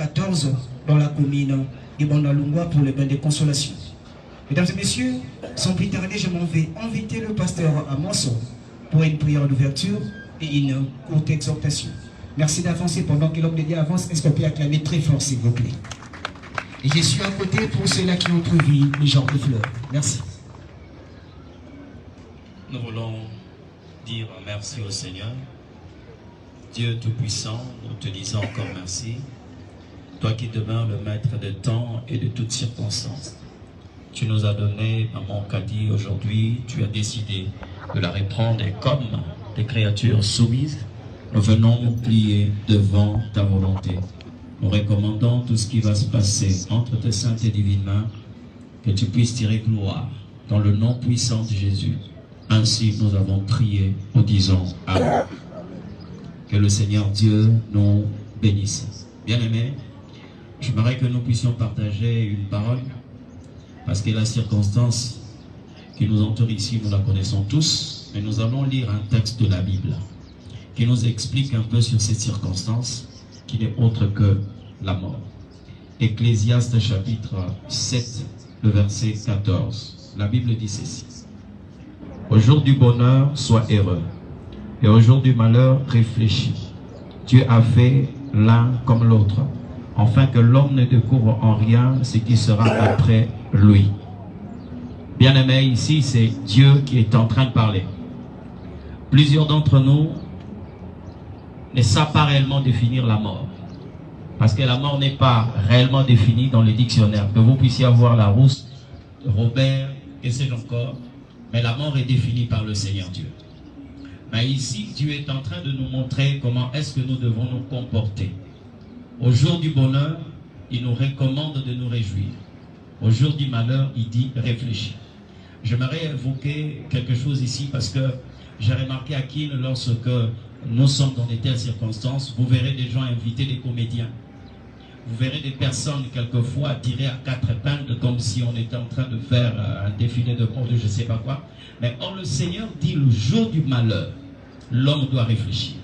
14 dans la commune de Bandalungwa pour le bain de consolation. Mesdames et messieurs, sans plus tarder, je m'en vais inviter le pasteur Amos pour une prière d'ouverture et une courte exhortation. Merci d'avancer pendant que l'homme de Dieu avance. Est-ce qu'on peut acclamer très fort, s'il vous plaît? Et je suis à côté pour ceux-là qui ont trouvé le genre de fleurs. Merci. Nous voulons dire merci au Seigneur. Dieu Tout-Puissant, nous te disons encore merci. Toi qui demeures le maître de temps et de toutes circonstances. Tu nous as donné, maman Kadi, aujourd'hui, tu as décidé de la reprendre et comme des créatures soumises, nous venons nous plier devant ta volonté. Nous recommandons tout ce qui va se passer entre tes saintes et divines mains, que tu puisses tirer gloire dans le nom puissant de Jésus. Ainsi nous avons prié, nous disons Amen. Que le Seigneur Dieu nous bénisse. Bien-aimés, j'aimerais que nous puissions partager une parole, parce que la circonstance qui nous entoure ici, nous la connaissons tous, mais nous allons lire un texte de la Bible qui nous explique un peu sur cette circonstance qui n'est autre que la mort. Ecclésiaste chapitre 7, le verset 14. La Bible dit ceci. Au jour du bonheur, sois heureux, et au jour du malheur, réfléchis. Dieu a fait l'un comme l'autre, afin que l'homme ne découvre en rien ce qui sera après lui. Bien-aimés, ici, c'est Dieu qui est en train de parler. Plusieurs d'entre nous ne savent pas réellement définir la mort. Parce que la mort n'est pas réellement définie dans le dictionnaire. Que vous puissiez avoir la rousse, Robert, et c'est encore. Mais la mort est définie par le Seigneur Dieu. Mais ici, Dieu est en train de nous montrer comment est-ce que nous devons nous comporter. Au jour du bonheur, il nous recommande de nous réjouir. Au jour du malheur, il dit réfléchis. J'aimerais évoquer quelque chose ici parce que j'ai remarqué à Kin, lorsque nous sommes dans de telles circonstances, vous verrez des gens inviter des comédiens. Vous verrez des personnes quelquefois tirées à quatre épingles comme si on était en train de faire un défilé de mode, je ne sais pas quoi. Mais or le Seigneur dit le jour du malheur, l'homme doit réfléchir.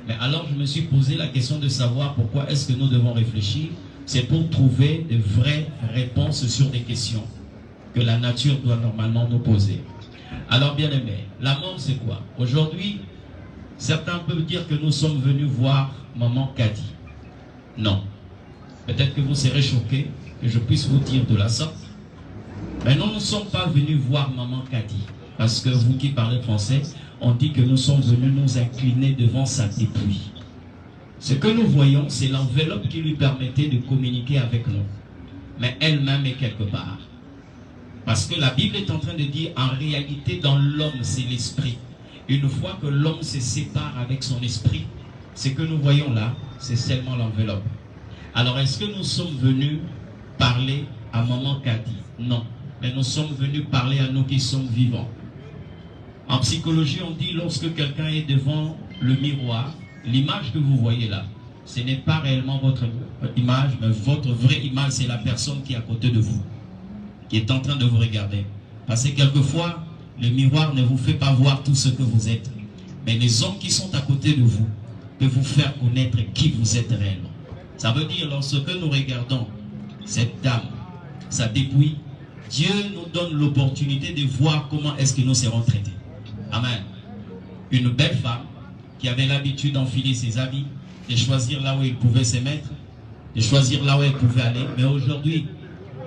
Mais alors je me suis posé la question de savoir pourquoi est-ce que nous devons réfléchir. C'est pour trouver de vraies réponses sur des questions que la nature doit normalement nous poser. Alors bien aimé, la mort c'est quoi? Aujourd'hui, certains peuvent dire que nous sommes venus voir maman Kadi. Non. Peut-être que vous serez choqués que je puisse vous dire de la sorte. Mais nous ne sommes pas venus voir maman Kadi. Parce que vous qui parlez français, on dit que nous sommes venus nous incliner devant sa dépouille. Ce que nous voyons, c'est l'enveloppe qui lui permettait de communiquer avec nous. Mais elle-même est quelque part. Parce que la Bible est en train de dire, en réalité, dans l'homme, c'est l'esprit. Une fois que l'homme se sépare avec son esprit, ce que nous voyons là, c'est seulement l'enveloppe. Alors, est-ce que nous sommes venus parler à maman Kadi? Non. Mais nous sommes venus parler à nous qui sommes vivants. En psychologie, on dit, lorsque quelqu'un est devant le miroir, l'image que vous voyez là, ce n'est pas réellement votre image, mais votre vraie image, c'est la personne qui est à côté de vous, qui est en train de vous regarder. Parce que quelquefois, le miroir ne vous fait pas voir tout ce que vous êtes. Mais les hommes qui sont à côté de vous peuvent vous faire connaître qui vous êtes réellement. Ça veut dire, lorsque nous regardons cette dame, sa dépouille, Dieu nous donne l'opportunité de voir comment est-ce que nous serons traités. Amen. Une belle femme qui avait l'habitude d'enfiler ses habits, de choisir là où elle pouvait se mettre, de choisir là où elle pouvait aller. Mais aujourd'hui,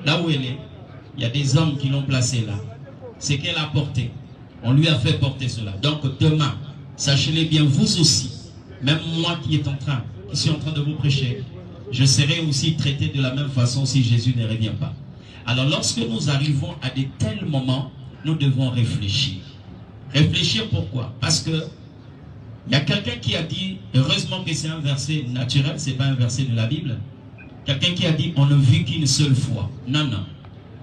là où elle est, il y a des hommes qui l'ont placée là. Ce qu'elle a porté, on lui a fait porter cela. Donc demain, sachez-le bien, vous aussi, même moi qui suis en train de vous prêcher, je serai aussi traité de la même façon si Jésus ne revient pas. Alors lorsque nous arrivons à de tels moments, nous devons réfléchir. Réfléchir pourquoi? Parce que il y a quelqu'un qui a dit, heureusement que c'est un verset naturel, ce n'est pas un verset de la Bible. Quelqu'un qui a dit, on ne vit qu'une seule fois. Non, non.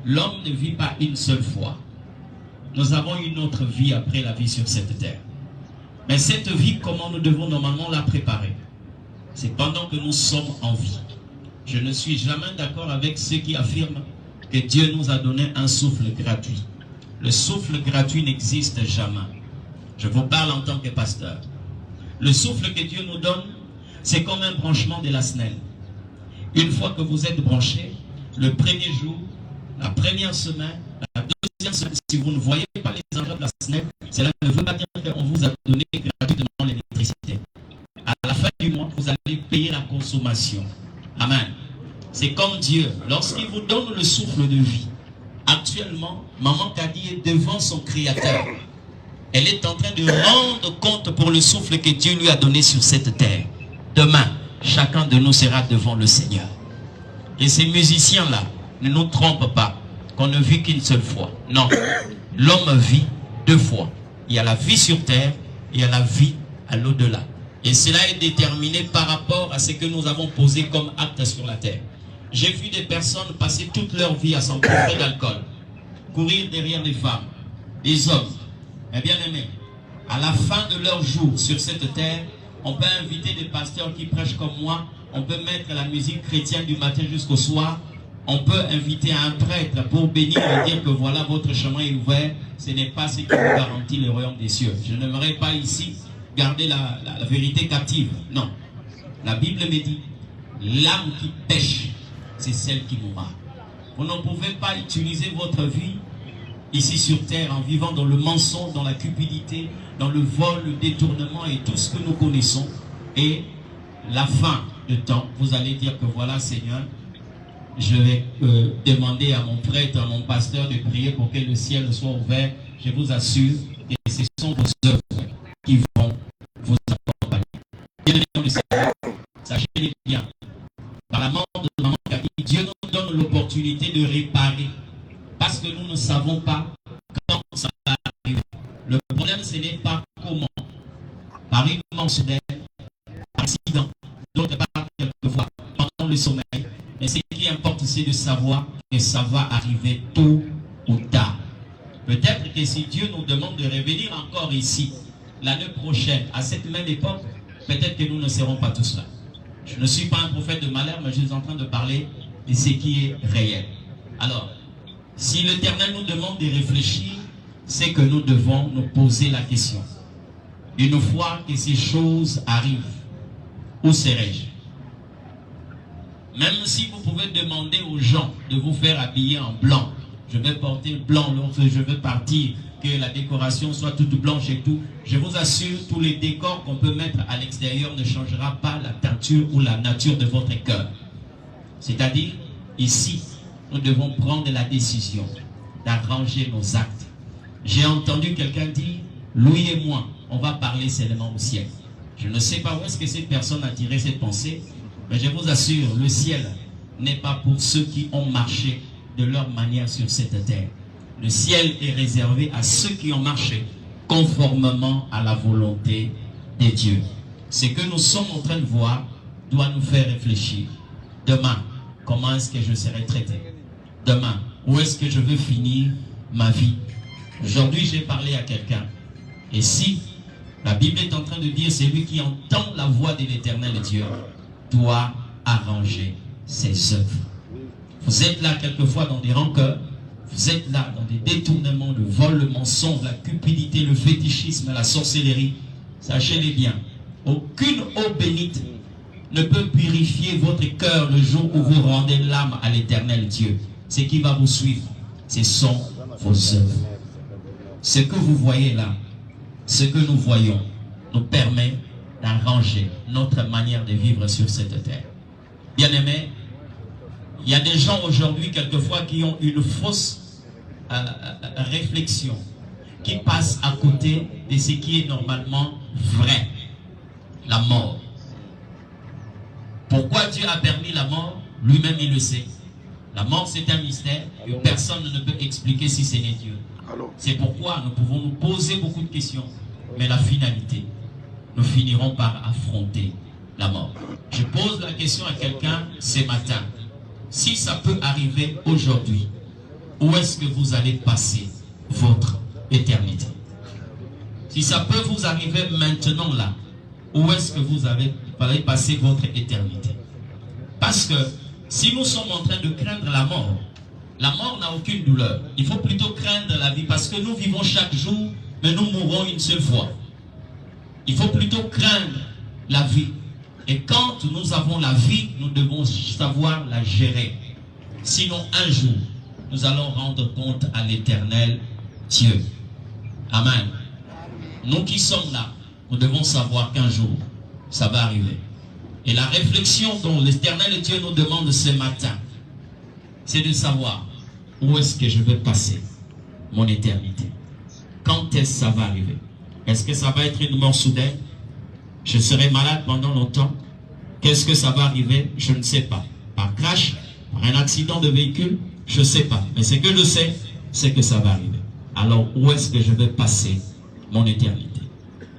L'homme ne vit pas une seule fois. Nous avons une autre vie après la vie sur cette terre. Mais cette vie, comment nous devons normalement la préparer? C'est pendant que nous sommes en vie. Je ne suis jamais d'accord avec ceux qui affirment que Dieu nous a donné un souffle gratuit. Le souffle gratuit n'existe jamais. Je vous parle en tant que pasteur. Le souffle que Dieu nous donne, c'est comme un branchement de la SNEL. Une fois que vous êtes branché, le premier jour, la première semaine, la deuxième semaine, si vous ne voyez pas les engins de la SNEC, cela ne veut pas dire qu'on vous a donné gratuitement l'électricité. À la fin du mois, vous allez payer la consommation. Amen. C'est comme Dieu, lorsqu'il vous donne le souffle de vie. Actuellement, Maman Kadi est devant son Créateur. Elle est en train de rendre compte pour le souffle que Dieu lui a donné sur cette terre. Demain, chacun de nous sera devant le Seigneur. Et ces musiciens-là ne nous trompent pas, qu'on ne vit qu'une seule fois. Non, l'homme vit deux fois. Il y a la vie sur terre et il y a la vie à l'au-delà. Et cela est déterminé par rapport à ce que nous avons posé comme acte sur la terre. J'ai vu des personnes passer toute leur vie à s'empourrer d'alcool, courir derrière les femmes, les hommes. Mais bien aimés, à la fin de leur jour sur cette terre, on peut inviter des pasteurs qui prêchent comme moi, on peut mettre la musique chrétienne du matin jusqu'au soir, on peut inviter un prêtre pour bénir et dire que voilà, votre chemin est ouvert. Ce n'est pas ce qui vous garantit le royaume des cieux. Je n'aimerais pas ici garder la vérité captive. Non. La Bible me dit, l'âme qui pêche, c'est celle qui mourra. Vous ne pouvez pas utiliser votre vie ici sur terre en vivant dans le mensonge, dans la cupidité, dans le vol, le détournement et tout ce que nous connaissons. Et la fin de temps, vous allez dire que voilà, Seigneur, je vais demander à mon prêtre, à mon pasteur de prier pour que le ciel soit ouvert. Je vous assure que ce sont vos œuvres qui vont vous accompagner. Bien aimé le Seigneur, sachez-le bien, par la mort de Maman Kadi, Dieu nous donne l'opportunité de réparer. Parce que nous ne savons pas quand ça va arriver. Le problème, ce n'est pas comment. Par une mort soudaine, par accident, d'autres part quelquefois, pendant le sommeil. Mais ce qui importe, c'est de savoir que ça va arriver tôt ou tard. Peut-être que si Dieu nous demande de revenir encore ici, l'année prochaine, à cette même époque, peut-être que nous ne serons pas tous là. Je ne suis pas un prophète de malheur, mais je suis en train de parler de ce qui est réel. Alors, si l'Éternel nous demande de réfléchir, c'est que nous devons nous poser la question. Une fois que ces choses arrivent, où serai-je? Même si vous pouvez demander aux gens de vous faire habiller en blanc, je vais porter blanc lorsque je vais partir, que la décoration soit toute blanche et tout, je vous assure, tous les décors qu'on peut mettre à l'extérieur ne changera pas la teinture ou la nature de votre cœur. C'est-à-dire, ici, nous devons prendre la décision d'arranger nos actes. J'ai entendu quelqu'un dire, Louis et moi, on va parler seulement au ciel. Je ne sais pas où est-ce que cette personne a tiré cette pensée, mais je vous assure, le ciel n'est pas pour ceux qui ont marché de leur manière sur cette terre. Le ciel est réservé à ceux qui ont marché conformément à la volonté de Dieu. Ce que nous sommes en train de voir doit nous faire réfléchir. Demain, comment est-ce que je serai traité? Demain, où est-ce que je veux finir ma vie? Aujourd'hui, j'ai parlé à quelqu'un. Et si la Bible est en train de dire, celui qui entend la voix de l'Éternel Dieu doit arranger ses œuvres. Vous êtes là quelquefois dans des rancœurs, vous êtes là dans des détournements, le vol, le mensonge, la cupidité, le fétichisme, la sorcellerie. Sachez-les bien, aucune eau bénite ne peut purifier votre cœur le jour où vous rendez l'âme à l'Éternel Dieu. Ce qui va vous suivre, ce sont vos œuvres. Ce que vous voyez là, ce que nous voyons, nous permet d'arranger notre manière de vivre sur cette terre. Bien-aimés, il y a des gens aujourd'hui, quelquefois, qui ont une fausse réflexion, qui passent à côté de ce qui est normalement vrai, la mort. Pourquoi Dieu a permis la mort? Lui-même, il le sait. La mort, c'est un mystère que personne ne peut expliquer si ce n'est Dieu. C'est pourquoi nous pouvons nous poser beaucoup de questions. Mais la finalité, nous finirons par affronter la mort. Je pose la question à quelqu'un ce matin. Si ça peut arriver aujourd'hui, où est-ce que vous allez passer votre éternité? Si ça peut vous arriver maintenant là, où est-ce que vous allez passer votre éternité? Parce que si nous sommes en train de craindre la mort n'a aucune douleur. Il faut plutôt craindre la vie parce que nous vivons chaque jour, mais nous mourrons une seule fois. Il faut plutôt craindre la vie Et quand nous avons la vie, nous devons savoir la gérer. Sinon, un jour, nous allons rendre compte à l'Éternel Dieu. Amen. Nous qui sommes là, nous devons savoir qu'un jour, ça va arriver. Et la réflexion dont l'Éternel Dieu nous demande ce matin, c'est de savoir où est-ce que je vais passer mon éternité. Quand est-ce que ça va arriver? Est-ce que ça va être une mort soudaine? Je serai malade pendant longtemps? Qu'est-ce que ça va arriver? Je ne sais pas. Par crash, par un accident de véhicule, je ne sais pas. Mais ce que je sais, c'est que ça va arriver. Alors, où est-ce que je vais passer mon éternité?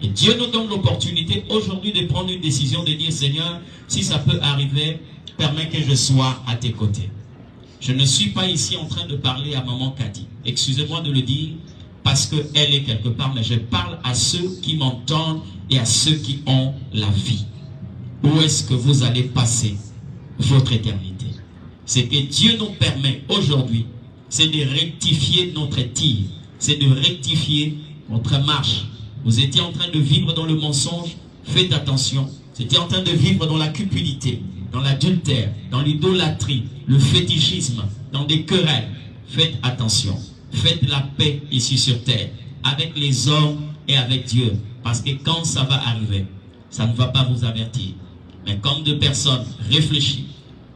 Et Dieu nous donne l'opportunité aujourd'hui de prendre une décision, de dire, Seigneur, si ça peut arriver, permets que je sois à tes côtés. Je ne suis pas ici en train de parler à maman Kadi. Excusez-moi de le dire, parce qu'elle est quelque part, mais je parle à ceux qui m'entendent et à ceux qui ont la vie. Où est-ce que vous allez passer votre éternité? Ce que Dieu nous permet aujourd'hui, c'est de rectifier notre tir, c'est de rectifier notre marche. Vous étiez en train de vivre dans le mensonge, faites attention. Vous étiez en train de vivre dans la cupidité, dans l'adultère, dans l'idolâtrie, le fétichisme, dans des querelles. Faites attention. Faites la paix ici sur terre, avec les hommes et avec Dieu. Parce que quand ça va arriver, ça ne va pas vous avertir. Mais comme deux personnes réfléchies,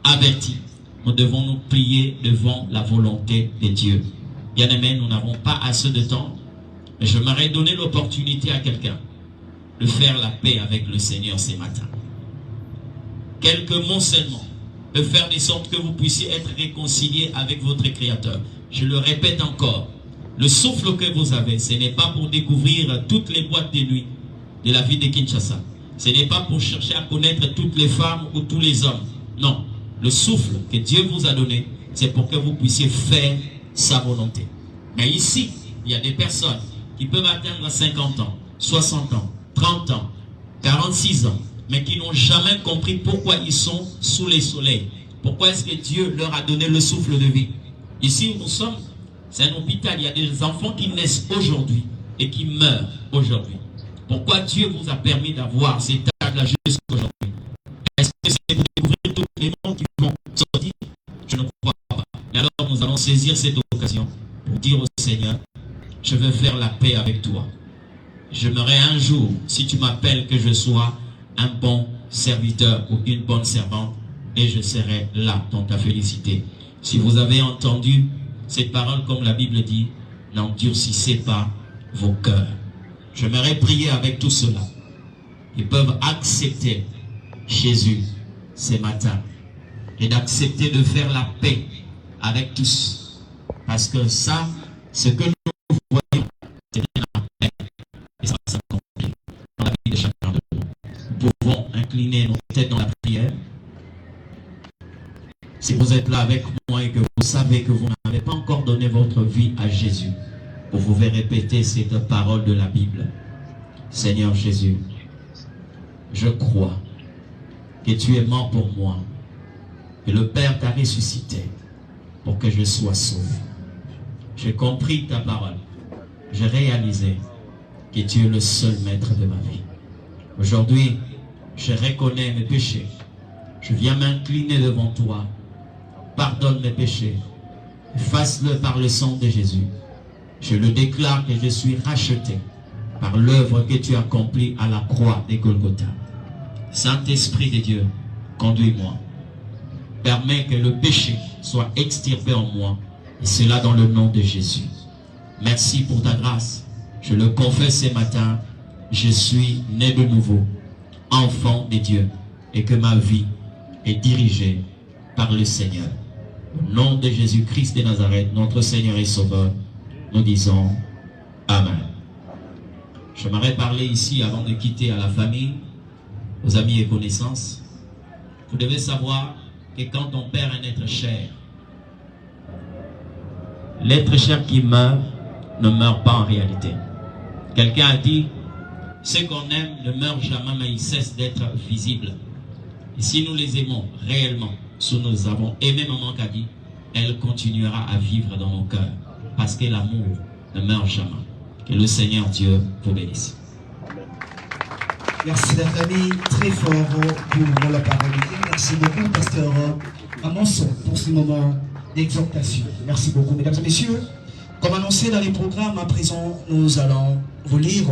averties, nous devons nous plier devant la volonté de Dieu. Bien-aimés, nous n'avons pas assez de temps. Mais je m'aurais donné l'opportunité à quelqu'un de faire la paix avec le Seigneur ce matin. Quelques mots seulement, de faire de sorte que vous puissiez être réconciliés avec votre Créateur. Je le répète encore, le souffle que vous avez, ce n'est pas pour découvrir toutes les boîtes de nuit de la vie de Kinshasa. Ce n'est pas pour chercher à connaître toutes les femmes ou tous les hommes. Non, le souffle que Dieu vous a donné, c'est pour que vous puissiez faire sa volonté. Mais ici, il y a des personnes qui peuvent atteindre 50 ans, 60 ans, 30 ans, 46 ans, mais qui n'ont jamais compris pourquoi ils sont sous les soleils. Pourquoi est-ce que Dieu leur a donné le souffle de vie? Ici où nous sommes, c'est un hôpital. Il y a des enfants qui naissent aujourd'hui et qui meurent aujourd'hui. Pourquoi Dieu vous a permis d'avoir cet âge-là jusqu'aujourd'hui? Est-ce que c'est pour découvrir tous les noms qui vont sortir? Je ne crois pas. Et alors nous allons saisir cette occasion pour dire au Seigneur, je veux faire la paix avec toi. J'aimerais un jour, si tu m'appelles, que je sois un bon serviteur ou une bonne servante, et je serai là dans ta félicité. Si vous avez entendu cette parole, comme la Bible dit, n'endurcissez pas vos cœurs. J'aimerais prier avec tous ceux-là qui peuvent accepter Jésus ce matin et d'accepter de faire la paix avec tous. Parce que ça, ce que nous voyons, c'est la paix. Et ça s'accomplit dans la vie de chacun de nous. Nous pouvons incliner nos têtes dans la prière. Si vous êtes là avec moi et que vous savez que vous n'avez pas encore donné votre vie à Jésus, vous pouvez répéter cette parole de la Bible. Seigneur Jésus, je crois que tu es mort pour moi et le Père t'a ressuscité pour que je sois sauvé. J'ai compris ta parole. J'ai réalisé que tu es le seul maître de ma vie. Aujourd'hui, je reconnais mes péchés. Je viens m'incliner devant toi. Pardonne mes péchés. Fasse-le par le sang de Jésus. Je le déclare que je suis racheté par l'œuvre que tu as accomplie à la croix de Golgotha. Saint-Esprit de Dieu, conduis-moi. Permets que le péché soit extirpé en moi, et cela dans le nom de Jésus. Merci pour ta grâce. Je le confesse ce matin, je suis né de nouveau, enfant de Dieu, et que ma vie est dirigée par le Seigneur. Au nom de Jésus-Christ de Nazareth, notre Seigneur et Sauveur, nous disons Amen. J'aimerais parler ici, avant de quitter, à la famille, aux amis et connaissances. Vous devez savoir que quand on perd un être cher, l'être cher qui meurt ne meurt pas en réalité. Quelqu'un a dit, ceux qu'on aime ne meurent jamais, mais ils cessent d'être visibles. Et si nous les aimons réellement, si nous avons aimé Maman Kadi, elle continuera à vivre dans nos cœurs. Parce que l'amour ne meurt jamais. Que le Seigneur Dieu vous bénisse. Merci la famille, très fort pour la parole. Merci beaucoup, pasteur Amonson, pour ce moment d'exhortation. Merci beaucoup, mesdames et messieurs. Comme annoncé dans les programmes, à présent, nous allons vous lire